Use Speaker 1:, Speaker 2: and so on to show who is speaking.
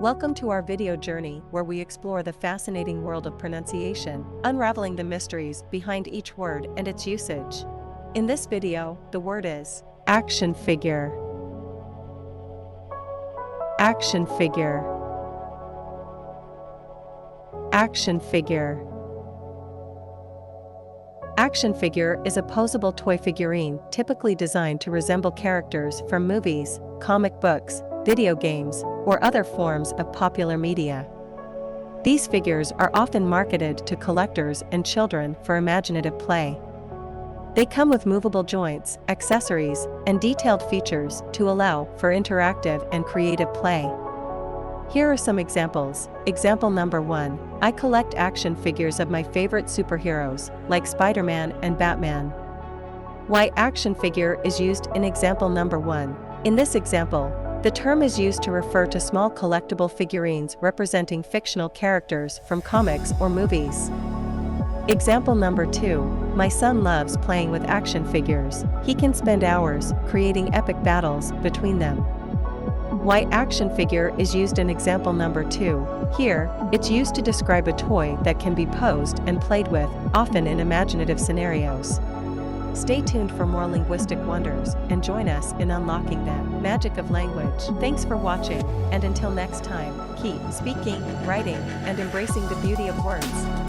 Speaker 1: Welcome to our video journey where we explore the fascinating world of pronunciation, unraveling the mysteries behind each word and its usage. In this video, the word is action figure. Action figure. Action figure. Action figure is a posable toy figurine typically designed to resemble characters from movies, comic books, video games, or other forms of popular media. These figures are often marketed to collectors and children for imaginative play. They come with movable joints, accessories, and detailed features to allow for interactive and creative play. Here are some examples. Example number 1. I collect action figures of my favorite superheroes, like Spider-Man and Batman. Why action figure is used in example number 1. In this example, the term is used to refer to small collectible figurines representing fictional characters from comics or movies. Example number 2. My son loves playing with action figures. He can spend hours creating epic battles between them. Why action figure is used in example number 2. Here, it's used to describe a toy that can be posed and played with, often in imaginative scenarios. Stay tuned for more linguistic wonders and join us in unlocking the magic of language. Thanks for watching, and until next time, keep speaking, writing, and embracing the beauty of words.